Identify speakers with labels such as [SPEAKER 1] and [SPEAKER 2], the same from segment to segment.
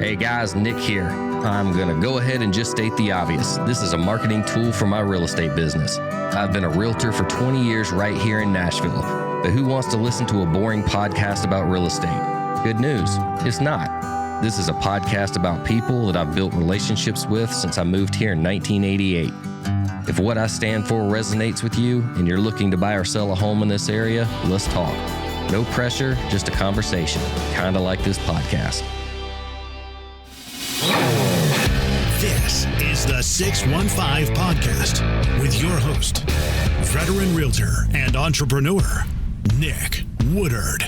[SPEAKER 1] Hey guys, Nick here. I'm going to go ahead and just state the obvious. This is a marketing tool for my real estate business. I've been a realtor for 20 years right here in Nashville. But who wants to listen to a boring podcast about real estate? Good news, it's not. This is a podcast about people that I've built relationships with since I moved here in 1988. If what I stand for resonates with you and you're looking to buy or sell a home in this area, let's talk. No pressure, just a conversation, kind of like this podcast.
[SPEAKER 2] This is the 615 Podcast with your host, veteran realtor and entrepreneur, Nick Woodard.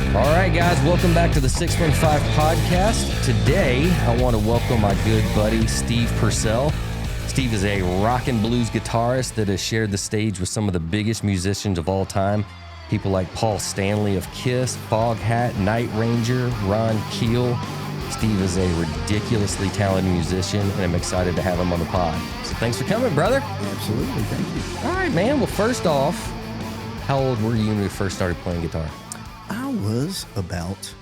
[SPEAKER 1] All right, guys, welcome back to the 615 Podcast. Today, I want to welcome my good buddy, Steve Purcell. Steve is a rock and blues guitarist that has shared the stage with some of the biggest musicians of all time. People like Paul Stanley of KISS, Foghat, Night Ranger, Ron Keel. Steve is a ridiculously talented musician, and I'm excited to have him on the pod. So thanks for coming, brother.
[SPEAKER 3] Absolutely, thank you.
[SPEAKER 1] All right, man. Well, first off, how old were you when you first started playing guitar?
[SPEAKER 3] I was about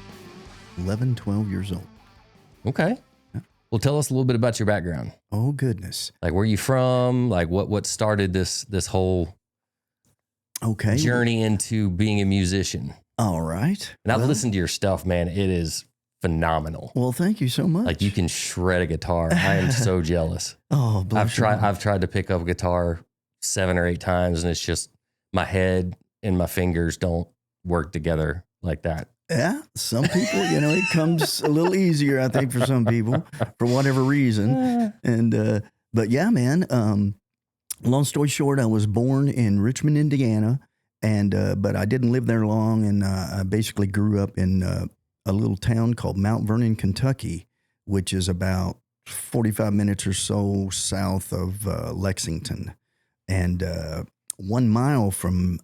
[SPEAKER 3] 11, 12 years old.
[SPEAKER 1] Okay.
[SPEAKER 3] Yeah.
[SPEAKER 1] Well, tell us a little bit about your background.
[SPEAKER 3] Oh, goodness.
[SPEAKER 1] Like, where you from? Like, what started this whole journey into being a musician?
[SPEAKER 3] All right.
[SPEAKER 1] And I've listened to your stuff, man. It is phenomenal.
[SPEAKER 3] Well, thank you so much.
[SPEAKER 1] Like, you can shred a guitar. I am so jealous.
[SPEAKER 3] Oh, bless
[SPEAKER 1] I've tried to pick up a guitar 7 or 8 times, and it's just my head and my fingers don't work together like that.
[SPEAKER 3] Yeah, some people, it comes a little easier, I think, for some people, for whatever reason. And but yeah, man. Long story short, I was born in Richmond, Indiana, and but I didn't live there long, and I basically grew up in a little town called Mount Vernon, Kentucky, which is about 45 minutes or so south of Lexington. And 1 mile from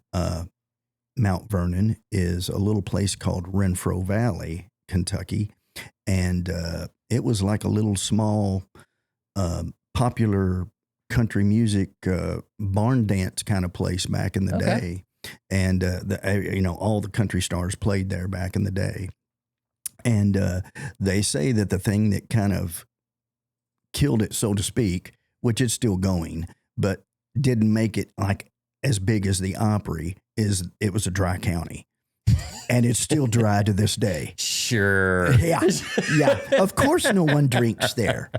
[SPEAKER 3] Mount Vernon is a little place called Renfro Valley, Kentucky. And it was like a little small popular country music barn dance kind of place back in the day. And, all the country stars played there back in the day. And they say that the thing that kind of killed it, so to speak, which is still going, but didn't make it like as big as the Opry, is it was a dry county. And it's still dry to this day.
[SPEAKER 1] Sure.
[SPEAKER 3] Yeah. Of course, no one drinks there.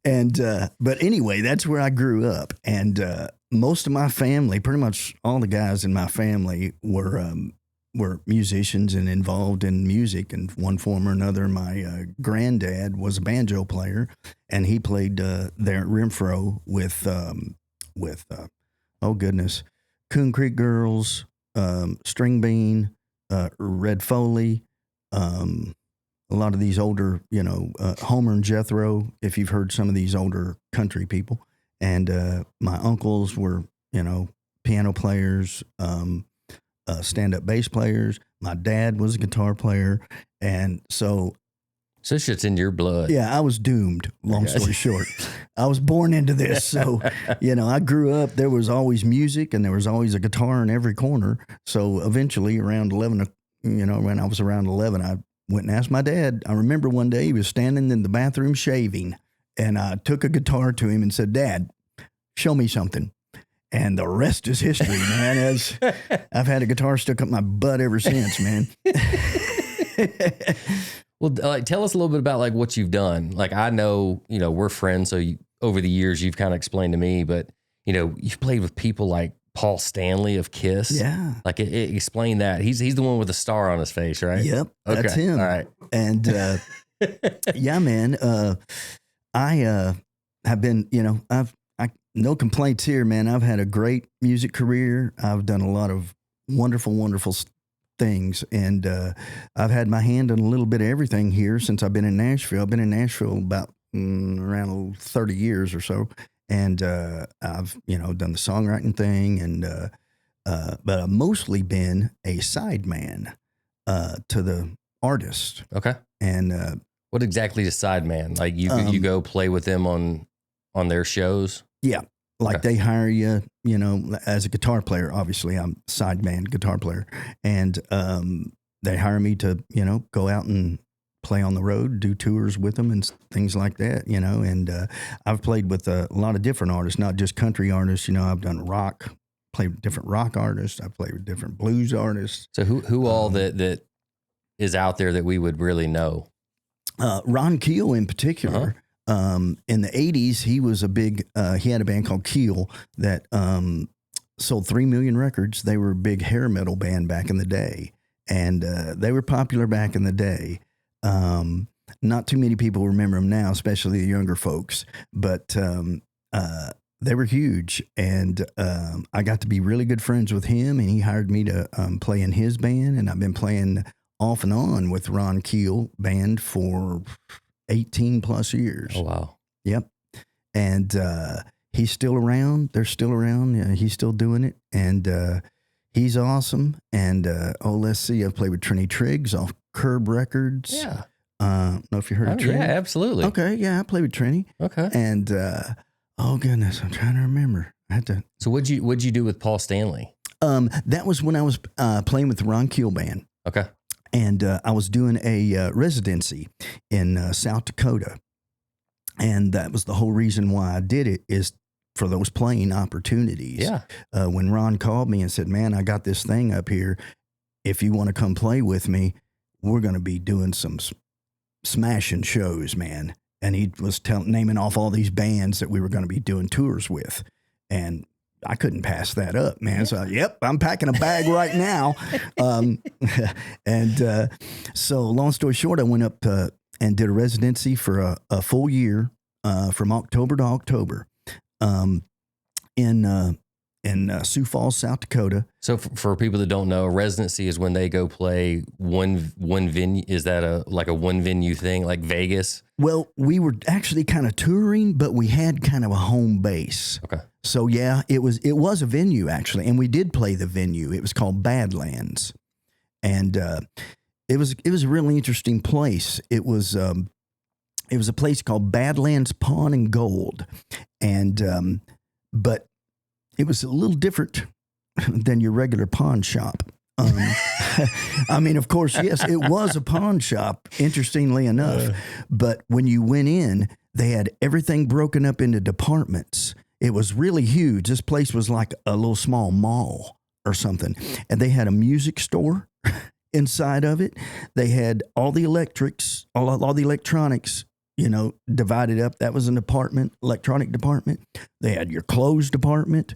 [SPEAKER 3] And but anyway, that's where I grew up. And most of my family, pretty much all the guys in my family, were musicians and involved in music in one form or another. My granddad was a banjo player, and he played there at Renfro with Coon Creek Girls, String Bean, Red Foley, a lot of these older, Homer and Jethro, if you've heard some of these older country people. And my uncles were, piano players, stand-up bass players. My dad was a guitar player. And so
[SPEAKER 1] this shit's in your blood.
[SPEAKER 3] Yeah, I was doomed, long story short. I was born into this. So, I grew up, there was always music and there was always a guitar in every corner. So eventually around 11, when I was around 11, I went and asked my dad. I remember one day he was standing in the bathroom shaving, and I took a guitar to him and said, "Dad, show me something." And the rest is history, man. As I've had a guitar stuck up my butt ever since, man.
[SPEAKER 1] Well, tell us a little bit about what you've done. Like, I know, we're friends, so over the years you've kind of explained to me, but you've played with people like Paul Stanley of KISS.
[SPEAKER 3] Yeah.
[SPEAKER 1] Explain that. He's the one with the star on his face, right?
[SPEAKER 3] Yep. Okay. That's him.
[SPEAKER 1] All right.
[SPEAKER 3] And yeah, man. I have been, no complaints here, man. I've had a great music career. I've done a lot of wonderful things. And I've had my hand in a little bit of everything here since I've been in Nashville. I've been in Nashville about around 30 years or so. And I've, done the songwriting thing. And but I've mostly been a sideman to the artist.
[SPEAKER 1] Okay.
[SPEAKER 3] And
[SPEAKER 1] what exactly is sideman? Like, you go play with them on their shows?
[SPEAKER 3] Yeah. Like they hire you, as a guitar player. Obviously, I'm sideman guitar player. And they hire me to, go out and play on the road, do tours with them and things like that, you know. And I've played with a lot of different artists, not just country artists. You know, I've done rock, played with different rock artists. I've played with different blues artists.
[SPEAKER 1] So who all that is out there that we would really know?
[SPEAKER 3] Ron Keel in particular. In the 80s, he was a big, he had a band called Keel that sold 3 million records. They were a big hair metal band back in the day. And they were popular back in the day. Not too many people remember them now, especially the younger folks. But they were huge. And I got to be really good friends with him. And he hired me to play in his band. And I've been playing off and on with Ron Keel band for 18 plus years.
[SPEAKER 1] Oh, wow.
[SPEAKER 3] Yep. And he's still around. They're still around. He's still doing it. And he's awesome. And let's see. I've played with Trini Triggs off Curb Records.
[SPEAKER 1] Yeah.
[SPEAKER 3] I don't know if you heard of Trini.
[SPEAKER 1] Yeah, absolutely.
[SPEAKER 3] Okay. Yeah, I played with Trini.
[SPEAKER 1] Okay.
[SPEAKER 3] And oh goodness, I'm trying to remember. I had to.
[SPEAKER 1] So what'd you do with Paul Stanley?
[SPEAKER 3] That was when I was playing with the Ron Keel band.
[SPEAKER 1] Okay.
[SPEAKER 3] And I was doing a residency in South Dakota. And that was the whole reason why I did it, is for those playing opportunities.
[SPEAKER 1] Yeah.
[SPEAKER 3] When Ron called me and said, man, I got this thing up here. If you want to come play with me, we're going to be doing some smashing shows, man. And he was naming off all these bands that we were going to be doing tours with. And I couldn't pass that up, man. So, yep, I'm packing a bag right now. So long story short, I went up and did a residency for a full year from October to October in Sioux Falls, South Dakota.
[SPEAKER 1] So for people that don't know, residency is when they go play one venue. Is that like a one venue thing, like Vegas?
[SPEAKER 3] Well, we were actually kind of touring, but we had kind of a home base.
[SPEAKER 1] Okay.
[SPEAKER 3] So yeah, it was a venue actually, and we did play the venue. It was called Badlands, and it was a really interesting place. It was a place called Badlands Pawn and Gold, and but it was a little different than your regular pawn shop. I mean, of course, yes, it was a pawn shop, interestingly enough. But when you went in, they had everything broken up into departments. It was really huge. This place was like a little small mall or something. And they had a music store inside of it. They had all the electrics, all the electronics, divided up. That was an department, electronic department. They had your clothes department.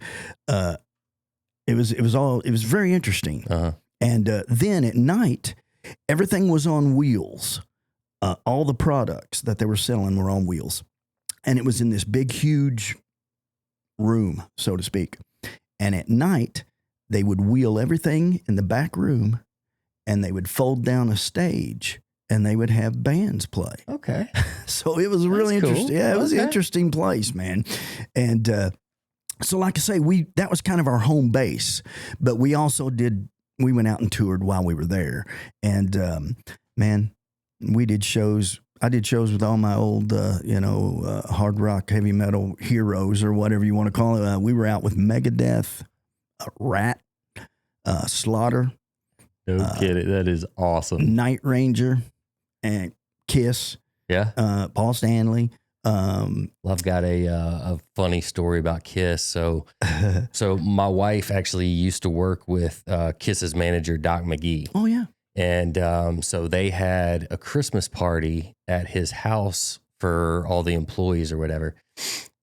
[SPEAKER 3] It was very interesting.
[SPEAKER 1] Uh-huh.
[SPEAKER 3] And then at night, everything was on wheels. All the products that they were selling were on wheels. And it was in this big, huge room, so to speak. And at night, they would wheel everything in the back room, and they would fold down a stage, and they would have bands play.
[SPEAKER 1] Okay.
[SPEAKER 3] So it was really interesting.
[SPEAKER 1] Cool.
[SPEAKER 3] Yeah, it was an
[SPEAKER 1] Okay.
[SPEAKER 3] interesting place, man. And so like I say, that was kind of our home base, but we also we went out and toured while we were there. And man, we did shows. I did shows with all my old, hard rock, heavy metal heroes, or whatever you want to call it. We were out with Megadeth, Rat, Slaughter.
[SPEAKER 1] No kidding. That is awesome.
[SPEAKER 3] Night Ranger, and KISS.
[SPEAKER 1] Yeah.
[SPEAKER 3] Paul Stanley.
[SPEAKER 1] Well, I've got a funny story about KISS. So my wife actually used to work with KISS's manager, Doc McGee.
[SPEAKER 3] Oh, yeah.
[SPEAKER 1] And so they had a Christmas party at his house for all the employees or whatever.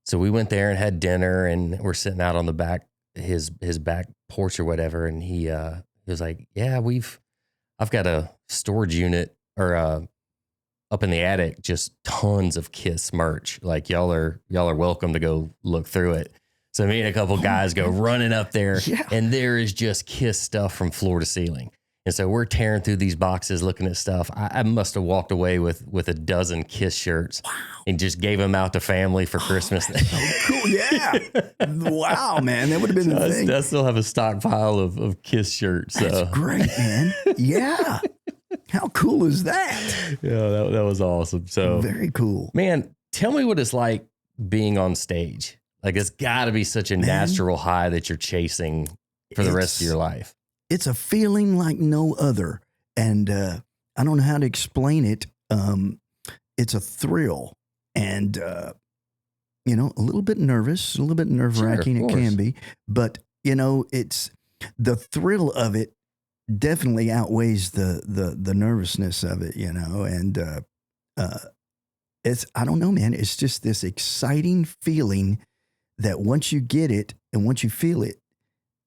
[SPEAKER 1] So we went there and had dinner, and we're sitting out on the back, his back porch or whatever. And he was like, yeah, I've got a storage unit or up in the attic, just tons of KISS merch. Like y'all are welcome to go look through it. So me and a couple guys go running up there, and there is just KISS stuff from floor to ceiling. And so we're tearing through these boxes, looking at stuff. I must have walked away with a dozen KISS shirts and just gave them out to family for Christmas.
[SPEAKER 3] So cool. Yeah. Wow, man. That would have been the thing.
[SPEAKER 1] I still have a stockpile of KISS shirts. So.
[SPEAKER 3] That's great, man. Yeah. How cool is that?
[SPEAKER 1] Yeah, that was awesome. So
[SPEAKER 3] very cool.
[SPEAKER 1] Man, tell me what it's like being on stage. Like, it's got to be such a natural high that you're chasing for the rest of your life.
[SPEAKER 3] It's a feeling like no other. And I don't know how to explain it it's a thrill and, you know, a little bit nervous, a little bit nerve-wracking.
[SPEAKER 1] Sure,
[SPEAKER 3] it can be, but you know, it's the thrill of it definitely outweighs the nervousness of it, you know, and it's, I don't know, man, it's just this exciting feeling that once you get it and once you feel it,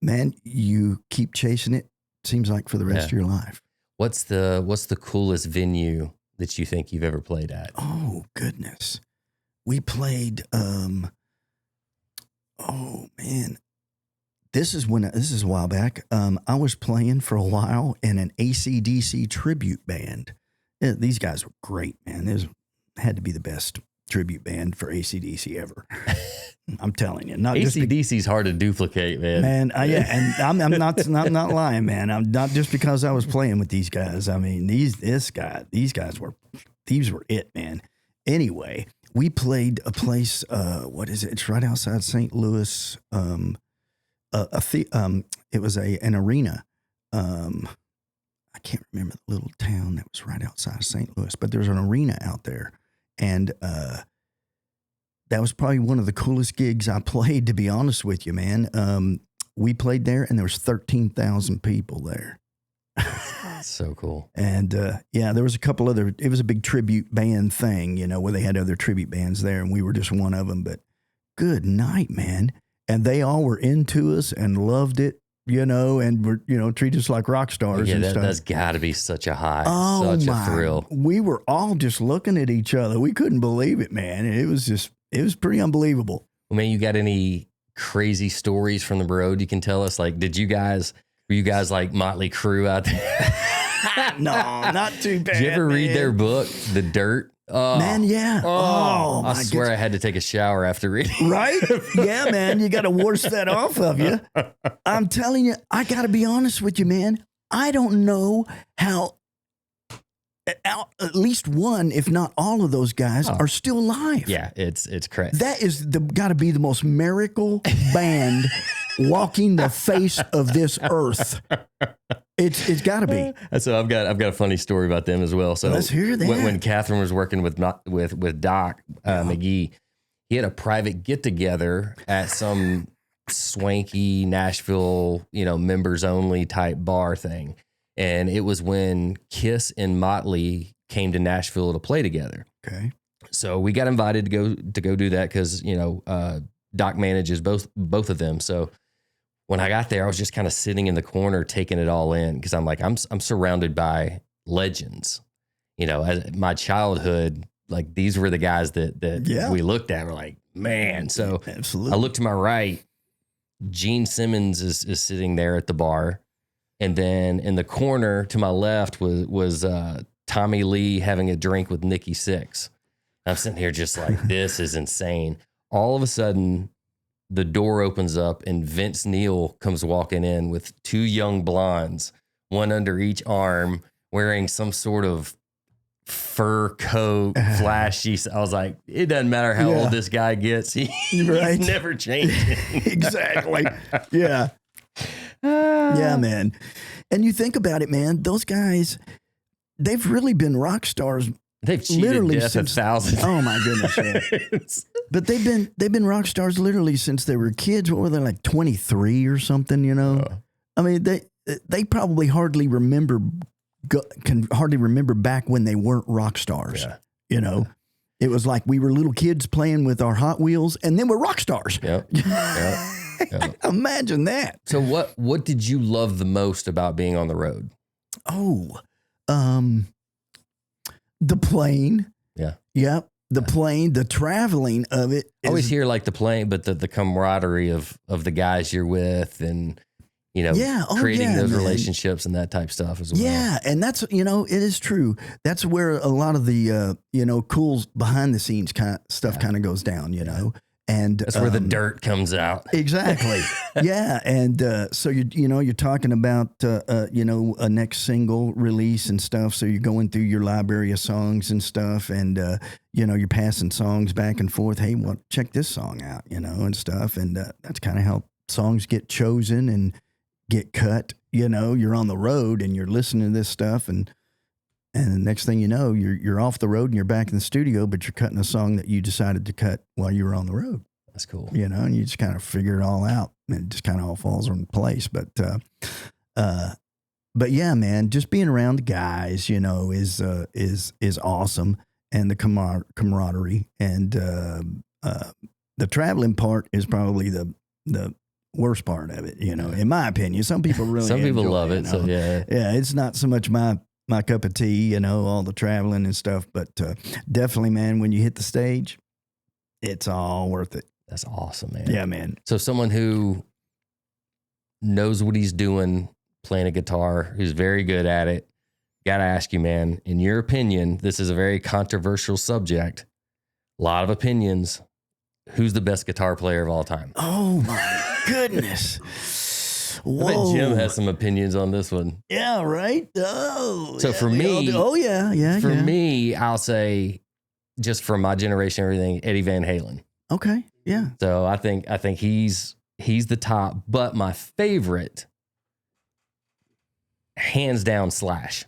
[SPEAKER 3] man, you keep chasing it, seems like for the rest of your life.
[SPEAKER 1] What's the coolest venue that you think you've ever played at?
[SPEAKER 3] Oh, goodness. We played, oh man, this is a while back. I was playing for a while in an AC/DC tribute band. These guys were great, man. This had to be the best tribute band for AC/DC ever. I'm telling you, not
[SPEAKER 1] AC/DC's hard to duplicate, man.
[SPEAKER 3] Man, yeah, and I'm not lying, man. I'm not just because I was playing with these guys. I mean, these guys were it, man. Anyway, we played a place. What is it? It's right outside St. Louis. It was an arena. I can't remember the little town that was right outside of St. Louis, but there's an arena out there, and that was probably one of the coolest gigs I played, to be honest with you, man. We played there, and there was 13,000 people there.
[SPEAKER 1] So cool.
[SPEAKER 3] And yeah, there was a couple other. It was a big tribute band thing, you know, where they had other tribute bands there, and we were just one of them. But good night, man. And they all were into us and loved it, you know, and were, you know, treated us like rock stars.
[SPEAKER 1] Yeah,
[SPEAKER 3] and stuff.
[SPEAKER 1] That's got to be such a high,
[SPEAKER 3] Oh,
[SPEAKER 1] such
[SPEAKER 3] my.
[SPEAKER 1] a thrill.
[SPEAKER 3] We were all just looking at each other. We couldn't believe it, man. It was pretty unbelievable.
[SPEAKER 1] Well, man, you got any crazy stories from the road you can tell us? Like, were you guys like Motley Crue out there?
[SPEAKER 3] No, not too bad.
[SPEAKER 1] Did you ever read
[SPEAKER 3] man.
[SPEAKER 1] their book, The Dirt? Oh,
[SPEAKER 3] Man, yeah. Oh,
[SPEAKER 1] I swear I had to take a shower after reading.
[SPEAKER 3] Right? Yeah, man. You got to wash that off of you. I'm telling you, I got to be honest with you, man. I don't know how at least one, if not all of those guys are still alive.
[SPEAKER 1] Yeah, it's crazy.
[SPEAKER 3] That is got to be the most miracle band walking the face of this earth. It's got to be.
[SPEAKER 1] So I've got a funny story about them as well. So
[SPEAKER 3] let's hear that.
[SPEAKER 1] When Catherine was working with Doc McGee, he had a private get together at some swanky Nashville, you know, members only type bar thing, and it was when KISS and Motley came to Nashville to play together.
[SPEAKER 3] Okay.
[SPEAKER 1] So we got invited to go do that because, you know, Doc manages both of them. So when I got there, I was just kind of sitting in the corner taking it all in because I'm like, I'm surrounded by legends. You know, as my childhood, like these were the guys that we looked at. We're like, man. So
[SPEAKER 3] absolutely.
[SPEAKER 1] I look to my right, Gene Simmons is sitting there at the bar. And then in the corner to my left was Tommy Lee having a drink with Nikki Sixx. I'm sitting here just like, this is insane. All of a sudden, the door opens up and Vince Neil comes walking in with two young blondes, one under each arm, wearing some sort of fur coat, flashy. I was like, it doesn't matter how old this guy gets. He's never changing.
[SPEAKER 3] Exactly. Yeah. Yeah, man. And you think about it, man, those guys, they've really been rock stars.
[SPEAKER 1] They've cheated
[SPEAKER 3] literally
[SPEAKER 1] death
[SPEAKER 3] since,
[SPEAKER 1] of thousands.
[SPEAKER 3] Oh my goodness. Yeah. But they've been rock stars literally since they were kids. What were they, like 23 or something, you know? I mean, they probably can hardly remember back when they weren't rock stars. Yeah. You know, it was like we were little kids playing with our Hot Wheels and then we're rock stars.
[SPEAKER 1] Yep.
[SPEAKER 3] Imagine that.
[SPEAKER 1] So what did you love the most about being on the road?
[SPEAKER 3] Oh, the plane.
[SPEAKER 1] Yeah.
[SPEAKER 3] Yep. The plane, the traveling of it.
[SPEAKER 1] I always hear like the plane, but the camaraderie of the guys you're with and, you know, creating those relationships and that type stuff as well.
[SPEAKER 3] Yeah. And that's, you know, it is true. That's where a lot of the, you know, cool behind the scenes kind of stuff kind of goes down, you know. And
[SPEAKER 1] that's where the dirt comes out.
[SPEAKER 3] Exactly. Yeah. And so you're talking about you know, a next single release and stuff. So you're going through your library of songs and stuff, and you know, you're passing songs back and forth. Hey, check this song out, you know, and stuff. And that's kind of how songs get chosen and get cut. You know, you're on the road and you're listening to this stuff, and And the next thing you know, you're off the road and you're back in the studio, but you're cutting a song that you decided to cut while you were on the road.
[SPEAKER 1] That's cool.
[SPEAKER 3] You know, and you just kind of figure it all out, and it just kind of all falls in place. But yeah, man, just being around the guys, you know, is awesome, and the camaraderie, and the traveling part is probably the worst part of it, you know, in my opinion. Some people really
[SPEAKER 1] some people love it.
[SPEAKER 3] You know?
[SPEAKER 1] So yeah,
[SPEAKER 3] it's not so much my cup of tea, you know, all the traveling and stuff, but definitely, man, when you hit the stage, it's all worth it.
[SPEAKER 1] That's awesome, man.
[SPEAKER 3] Yeah, man.
[SPEAKER 1] So someone who knows what he's doing, playing a guitar, who's very good at it, got to ask you, man, in your opinion, this is a very controversial subject, a lot of opinions. Who's the best guitar player of all time?
[SPEAKER 3] Oh my goodness.
[SPEAKER 1] I bet Jim has some opinions on this one.
[SPEAKER 3] Yeah, right? Oh.
[SPEAKER 1] So
[SPEAKER 3] yeah,
[SPEAKER 1] for me,
[SPEAKER 3] For
[SPEAKER 1] me, I'll say, just for my generation, everything, Eddie Van Halen.
[SPEAKER 3] Okay. Yeah.
[SPEAKER 1] So I think he's the top, but my favorite, hands down, Slash.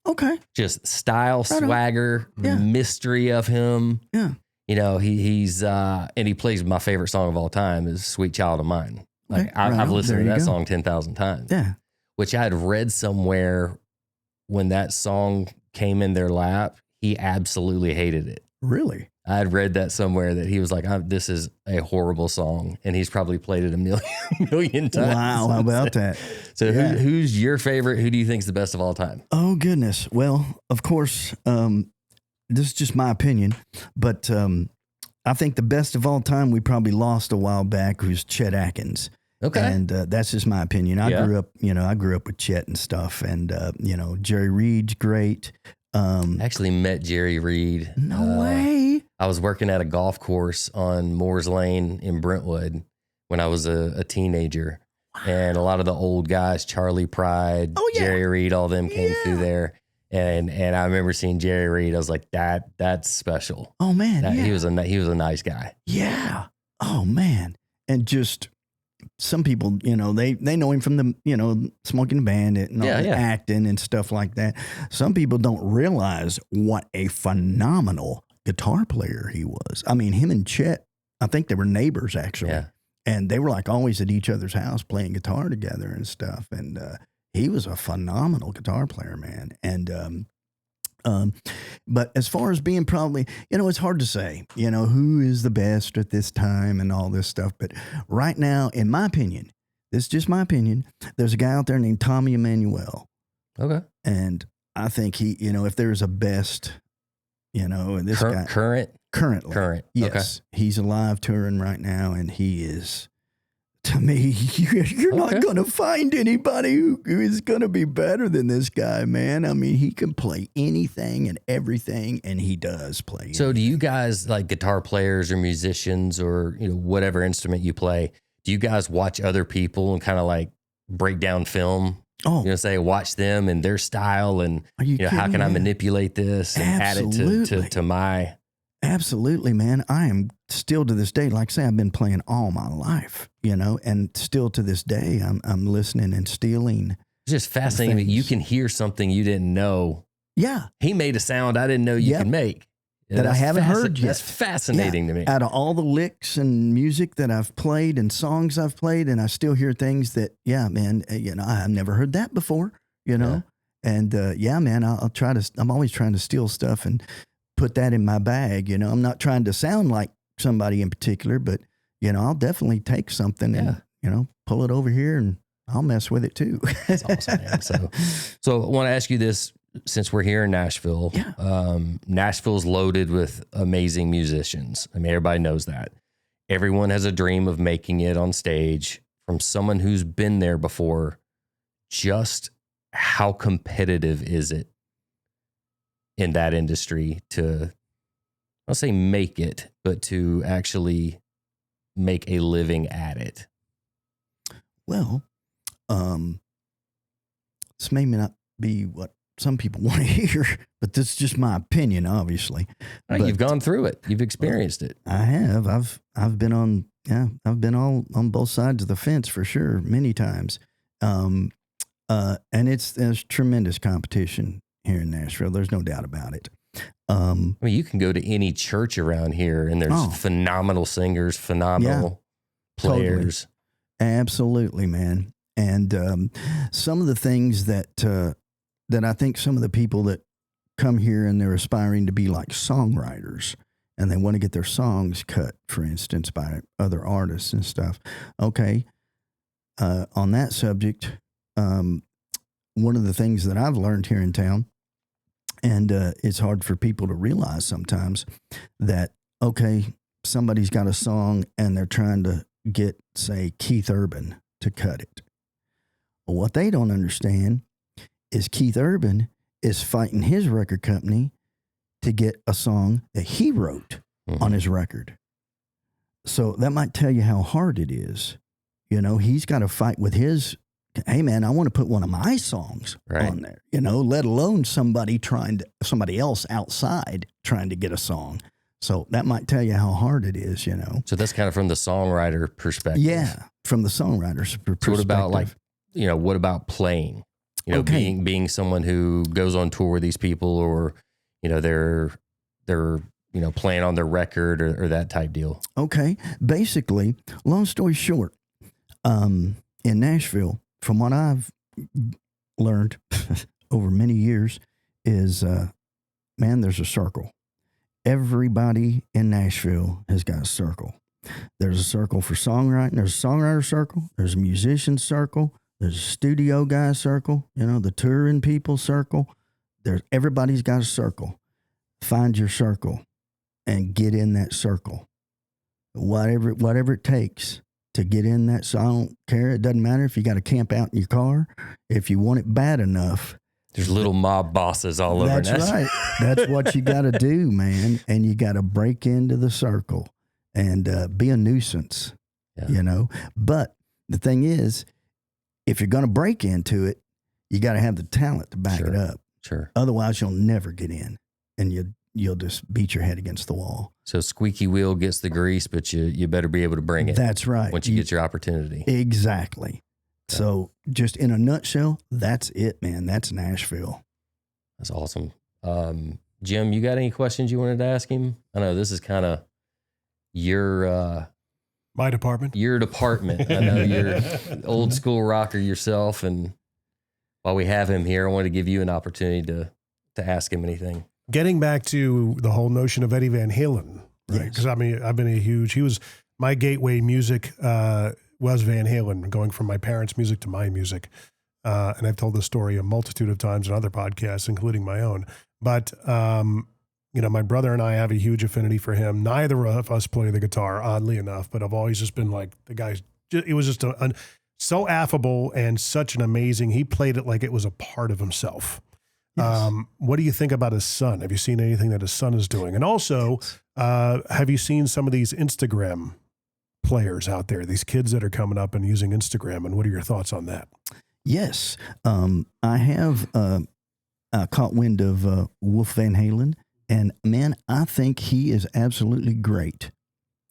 [SPEAKER 3] Okay.
[SPEAKER 1] Just style,
[SPEAKER 3] Right
[SPEAKER 1] swagger,
[SPEAKER 3] Yeah.
[SPEAKER 1] mystery of him.
[SPEAKER 3] Yeah.
[SPEAKER 1] You know, he's and he plays my favorite song of all time is "Sweet Child of Mine." Like
[SPEAKER 3] Okay, right
[SPEAKER 1] I've
[SPEAKER 3] on.
[SPEAKER 1] listened
[SPEAKER 3] There
[SPEAKER 1] to
[SPEAKER 3] you
[SPEAKER 1] that
[SPEAKER 3] go.
[SPEAKER 1] song 10,000 times.
[SPEAKER 3] Yeah.
[SPEAKER 1] Which I had read somewhere when that song came in their lap, he absolutely hated it.
[SPEAKER 3] Really?
[SPEAKER 1] I had read that somewhere that he was like, "This is a horrible song," and he's probably played it a million times.
[SPEAKER 3] Wow. How about that?
[SPEAKER 1] So
[SPEAKER 3] Yeah.
[SPEAKER 1] who's your favorite? Who do you think is the best of all time?
[SPEAKER 3] Oh, goodness. Well, of course, this is just my opinion, but I think the best of all time we probably lost a while back was Chet Atkins.
[SPEAKER 1] Okay.
[SPEAKER 3] And that's just my opinion. I
[SPEAKER 1] Yeah.
[SPEAKER 3] grew up with Chet and stuff, and you know, Jerry Reed's great.
[SPEAKER 1] I actually met Jerry Reed.
[SPEAKER 3] No way.
[SPEAKER 1] I was working at a golf course on Moores Lane in Brentwood when I was a teenager. And a lot of the old guys, Charlie Pride,
[SPEAKER 3] Oh, yeah.
[SPEAKER 1] Jerry Reed, all them came
[SPEAKER 3] Yeah.
[SPEAKER 1] through there. And I remember seeing Jerry Reed. I was like, that's special.
[SPEAKER 3] Oh man, yeah.
[SPEAKER 1] He was a nice guy.
[SPEAKER 3] Yeah. Oh man. And just some people, you know, they know him from the, you know, Smoking Bandit and all
[SPEAKER 1] Yeah,
[SPEAKER 3] the
[SPEAKER 1] yeah.
[SPEAKER 3] acting and stuff like that. Some people don't realize what a phenomenal guitar player he was. I mean, him and Chet, I think they were neighbors actually.
[SPEAKER 1] Yeah.
[SPEAKER 3] And they were like always at each other's house playing guitar together and stuff. And he was a phenomenal guitar player, man. And but as far as being probably, you know, it's hard to say, you know, who is the best at this time and all this stuff. But right now, in my opinion, this is just my opinion, there's a guy out there named Tommy Emmanuel.
[SPEAKER 1] Okay.
[SPEAKER 3] And I think he, you know, if there's a best, you know, and this guy currently, yes, he's alive touring right now, and he is, to me, you're
[SPEAKER 1] Okay.
[SPEAKER 3] not going to find anybody who is going to be better than this guy, man. I mean, he can play anything and everything, and he does play.
[SPEAKER 1] So do you guys, like guitar players or musicians or, you know, whatever instrument you play, do you guys watch other people and kind of like break down film?
[SPEAKER 3] Oh,
[SPEAKER 1] You know, say watch them and their style, and
[SPEAKER 3] are you
[SPEAKER 1] you know, how
[SPEAKER 3] kidding
[SPEAKER 1] can I
[SPEAKER 3] me?
[SPEAKER 1] manipulate this and add it
[SPEAKER 3] Absolutely.
[SPEAKER 1] to my.
[SPEAKER 3] Absolutely, man. I am still to this day, like I say, I've been playing all my life, you know, and still to this day, I'm listening and stealing.
[SPEAKER 1] It's just fascinating that you
[SPEAKER 3] things.
[SPEAKER 1] can hear something you didn't know.
[SPEAKER 3] Yeah.
[SPEAKER 1] He made a sound I didn't know you
[SPEAKER 3] Yep.
[SPEAKER 1] could make.
[SPEAKER 3] That I haven't heard yet.
[SPEAKER 1] That's fascinating to me.
[SPEAKER 3] Out of all the licks and music that I've played and songs I've played, and I still hear things that, yeah, man, you know, I've never heard that before, you know? And, yeah, man, I'm always trying to steal stuff and put that in my bag. You know, I'm not trying to sound like somebody in particular, but, you know, I'll definitely take something and, you know, pull it over here and I'll mess with it too.
[SPEAKER 1] That's awesome, man. So I want to ask you this, since we're here in Nashville.
[SPEAKER 3] Yeah.
[SPEAKER 1] Nashville's loaded with amazing musicians. I mean, everybody knows that. Everyone has a dream of making it on stage. From someone who's been there before, just how competitive is it in that industry to, I'll say make it, but to actually make a living at it?
[SPEAKER 3] Well, this may not be what some people want to hear, but this is just my opinion, obviously. But
[SPEAKER 1] You've gone through it. You've experienced it.
[SPEAKER 3] I have. I've been on. Yeah, I've been all on both sides of the fence for sure, many times. And there's tremendous competition here in Nashville. There's no doubt about it.
[SPEAKER 1] I mean, you can go to any church around here and there's phenomenal singers, phenomenal players.
[SPEAKER 3] Totally. Absolutely, man. And some of the things that I think some of the people that come here and they're aspiring to be like songwriters and they want to get their songs cut, for instance, by other artists and stuff. Okay. On that subject, one of the things that I've learned here in town, and it's hard for people to realize sometimes that, okay, somebody's got a song and they're trying to get, say, Keith Urban to cut it. Well, what they don't understand is Keith Urban is fighting his record company to get a song that he wrote on his record. So that might tell you how hard it is. You know, he's got to fight with his, hey man, I want to put one of my songs on there, you know, let alone somebody else outside trying to get a song. So that might tell you how hard it is, you know.
[SPEAKER 1] So that's kind of from the songwriter perspective.
[SPEAKER 3] Yeah, from the songwriter's perspective.
[SPEAKER 1] So what about what about playing? You know, being someone who goes on tour with these people, or, you know, they're playing on their record or that type deal. Okay.
[SPEAKER 3] Basically, long story short, in Nashville, from what I've learned over many years is, man, there's a circle. Everybody in Nashville has got a circle. There's a circle for songwriting. There's a songwriter circle. There's a musician circle. There's a studio guy circle. You know, the touring people circle. Everybody's got a circle. Find your circle and get in that circle. Whatever it takes to get in that. So I don't care. It doesn't matter if you got to camp out in your car. If you want it bad enough.
[SPEAKER 1] There's little mob bosses all over.
[SPEAKER 3] That's right. That's what you got to do, man. And you got to break into the circle and be a nuisance, you know. But the thing is, if you're going to break into it, you got to have the talent to back it up.
[SPEAKER 1] Sure.
[SPEAKER 3] Otherwise, you'll never get in, and you'll just beat your head against the wall.
[SPEAKER 1] So squeaky wheel gets the grease, but you better be able to bring it.
[SPEAKER 3] That's right.
[SPEAKER 1] Once you get your opportunity.
[SPEAKER 3] Exactly. Okay. So just in a nutshell, that's it, man. That's Nashville.
[SPEAKER 1] That's awesome. Jim, you got any questions you wanted to ask him? I know this is kind of your...
[SPEAKER 4] my department.
[SPEAKER 1] Your department. I know you're old school rocker yourself, and while we have him here, I wanted to give you an opportunity to ask him anything.
[SPEAKER 4] Getting back to the whole notion of Eddie Van Halen, right? Because I mean, I've been he was my gateway music was Van Halen, going from my parents' music to my music. And I've told this story a multitude of times in other podcasts, including my own. But, you know, my brother and I have a huge affinity for him. Neither of us play the guitar, oddly enough, but I've always just been like, the guy's, it was just so affable and such an amazing, he played it like it was a part of himself. Yes. What do you think about his son? Have you seen anything that his son is doing? And also, have you seen some of these Instagram players out there, these kids that are coming up and using Instagram, and what are your thoughts on that?
[SPEAKER 3] Yes. I have caught wind of Wolf Van Halen, and man, I think he is absolutely great.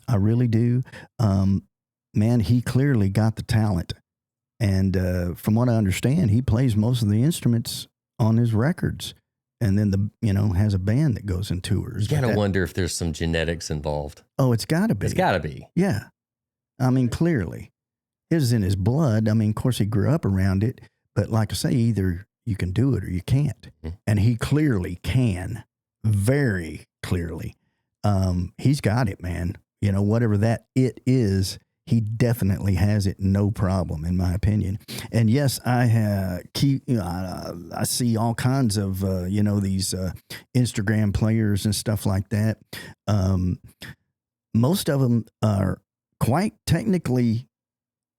[SPEAKER 3] I really do. Man, he clearly got the talent. And from what I understand, he plays most of the instruments on his records, and then has a band that goes and tours.
[SPEAKER 1] You gotta wonder if there's some genetics involved.
[SPEAKER 3] Oh, it's gotta be.
[SPEAKER 1] It's gotta be.
[SPEAKER 3] Yeah. I mean, clearly. It is in his blood. I mean, of course, he grew up around it, but like I say, either you can do it or you can't. Mm-hmm. And he clearly can, very clearly. He's got it, man. You know, whatever that it is, he definitely has it, no problem, in my opinion. And yes, I see all kinds of these Instagram players and stuff like that. Most of them are quite technically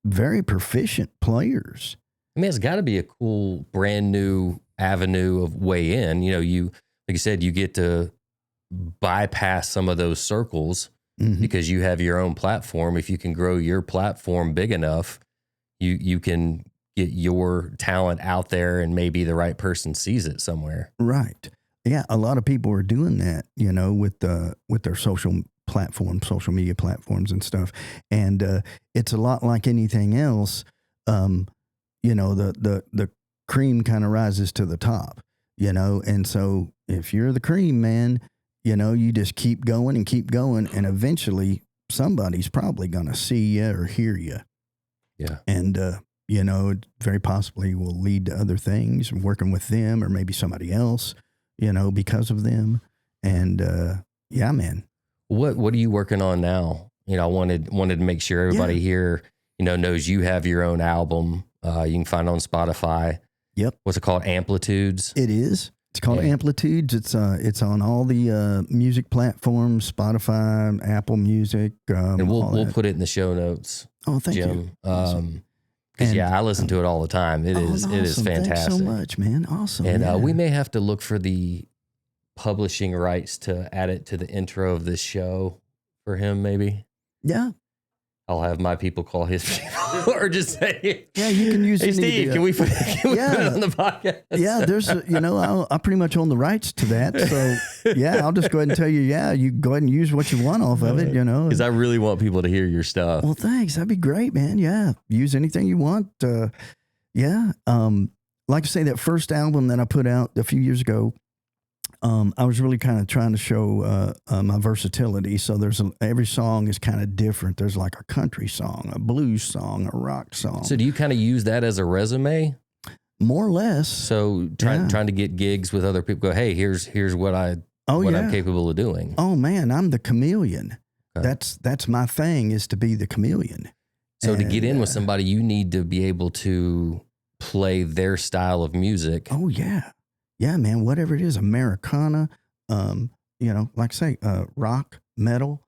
[SPEAKER 3] very proficient players.
[SPEAKER 1] I mean, it's got to be a cool, brand new avenue of way in. You know, like you said, you get to bypass some of those circles. Mm-hmm. Because you have your own platform. If you can grow your platform big enough, you can get your talent out there, and maybe the right person sees it somewhere.
[SPEAKER 3] Right. Yeah, a lot of people are doing that, with their social media platforms and stuff. And it's a lot like anything else. The cream kind of rises to the top. you know, and so if you're the cream, man, you know, you just keep going, and eventually somebody's probably going to see you or hear you.
[SPEAKER 1] Yeah.
[SPEAKER 3] And, you know, it very possibly will lead to other things, working with them or maybe somebody else, you know, because of them. And, yeah, man.
[SPEAKER 1] What are you working on now? You know, I wanted to make sure everybody here, you know, knows you have your own album. You can find it on Spotify.
[SPEAKER 3] Yep.
[SPEAKER 1] What's it called? Amplitudes?
[SPEAKER 3] It is. It's called Amplitudes. It's on all the music platforms, Spotify, Apple Music.
[SPEAKER 1] And we'll put it in the show notes.
[SPEAKER 3] Oh, thank
[SPEAKER 1] Jim.
[SPEAKER 3] you.
[SPEAKER 1] Because I listen to it all the time. It is
[SPEAKER 3] awesome.
[SPEAKER 1] fantastic.
[SPEAKER 3] Thanks so much, man. Awesome.
[SPEAKER 1] And we may have to look for the publishing rights to add it to the intro of this show for him, maybe.
[SPEAKER 3] Yeah.
[SPEAKER 1] I'll have my people call his people or just say,
[SPEAKER 3] yeah, you can use
[SPEAKER 1] hey,
[SPEAKER 3] any
[SPEAKER 1] Steve, can we put it on the podcast?
[SPEAKER 3] Yeah, there's, you know, I pretty much own the rights to that. So, yeah, I'll just go ahead and tell you, you go ahead and use what you want off of it, you know.
[SPEAKER 1] Because I really want people to hear your stuff.
[SPEAKER 3] Well, thanks. That'd be great, man. Yeah, use anything you want. Yeah. Like I say, that first album that I put out a few years ago, I was really kind of trying to show my versatility. So every song is kind of different. There's like a country song, a blues song, a rock song.
[SPEAKER 1] So do you kind of use that as a resume?
[SPEAKER 3] More or less.
[SPEAKER 1] So trying to get gigs with other people. Go, hey, here's what I'm capable of doing.
[SPEAKER 3] Oh man, I'm the chameleon.
[SPEAKER 1] Okay.
[SPEAKER 3] That's my thing, is to be the chameleon.
[SPEAKER 1] So to get in with somebody, you need to be able to play their style of music.
[SPEAKER 3] Oh yeah. Yeah, man, whatever it is, Americana, you know, like I say, rock, metal,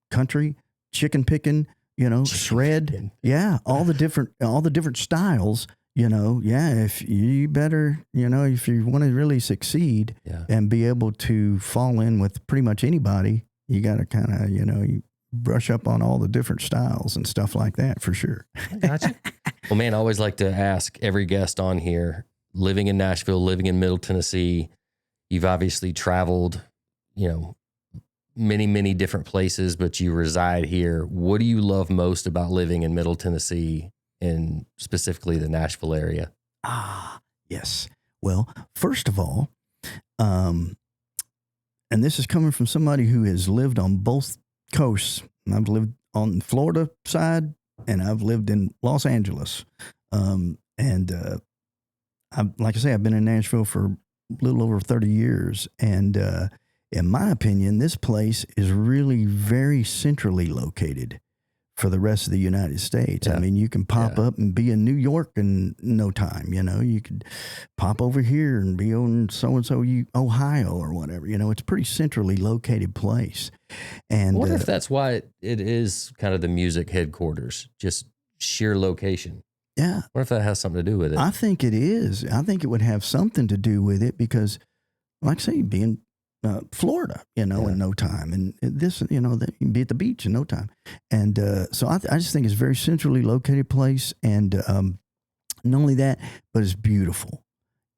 [SPEAKER 3] country, chicken picking, you know, shred. Yeah, all the different styles, you know. Yeah, if you want to really succeed and be able to fall in with pretty much anybody, you got to kind of, you know, you brush up on all the different styles and stuff like that for sure.
[SPEAKER 1] Gotcha. Well, man, I always like to ask every guest on here, living in Nashville, living in Middle Tennessee, you've obviously traveled, you know, many, many different places, but you reside here. What do you love most about living in Middle Tennessee and specifically the Nashville area?
[SPEAKER 3] Yes. Well, first of all, and this is coming from somebody who has lived on both coasts. I've lived on the Florida side and I've lived in Los Angeles. Like I say, I've been in Nashville for a little over 30 years. And in my opinion, this place is really very centrally located for the rest of the United States. Yeah. I mean, you can pop up and be in New York in no time. You know, you could pop over here and be on so-and-so Ohio or whatever. You know, it's a pretty centrally located place. And
[SPEAKER 1] I wonder if that's why it is kind of the music headquarters, just sheer location.
[SPEAKER 3] Yeah.
[SPEAKER 1] What if that has something to do with it?
[SPEAKER 3] I think it is. I think it would have something to do with it because, like I say, you'd be in Florida, you know, in no time. And this, you know, that you can be at the beach in no time. And so I just think it's a very centrally located place. And not only that, but it's beautiful.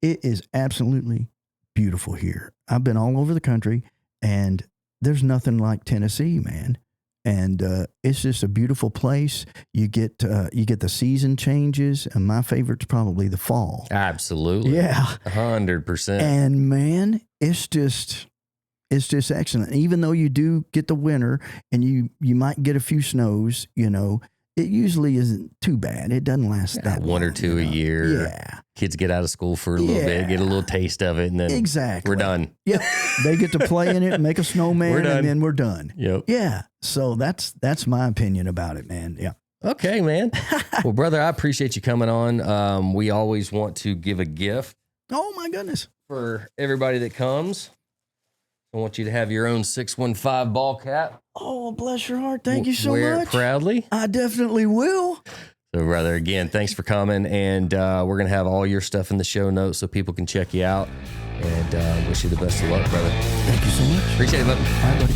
[SPEAKER 3] It is absolutely beautiful here. I've been all over the country and there's nothing like Tennessee, man. And it's just a beautiful place. You get the season changes, and my favorite's probably the fall.
[SPEAKER 1] Absolutely,
[SPEAKER 3] yeah,
[SPEAKER 1] 100%.
[SPEAKER 3] And man, it's just excellent. Even though you do get the winter, and you might get a few snows, you know, it usually isn't too bad. It doesn't last that long,
[SPEAKER 1] one or two a year.
[SPEAKER 3] Yeah.
[SPEAKER 1] Kids get out of school for a little bit, get a little taste of it, and then we're done.
[SPEAKER 3] Yep. They get to play in it, make a snowman, and then we're done.
[SPEAKER 1] Yep.
[SPEAKER 3] Yeah. So that's my opinion about it, man. Yeah.
[SPEAKER 1] Okay, man. Well, brother, I appreciate you coming on. We always want to give a gift.
[SPEAKER 3] Oh my goodness.
[SPEAKER 1] For everybody that comes. I want you to have your own 615 ball cap.
[SPEAKER 3] Oh, bless your heart. Thank you so much.
[SPEAKER 1] Wear it proudly.
[SPEAKER 3] I definitely will.
[SPEAKER 1] So, brother, again, thanks for coming. And we're going to have all your stuff in the show notes so people can check you out. And wish you the best of luck, brother.
[SPEAKER 3] Thank you so much.
[SPEAKER 1] Appreciate it, bud.
[SPEAKER 3] Bye, buddy.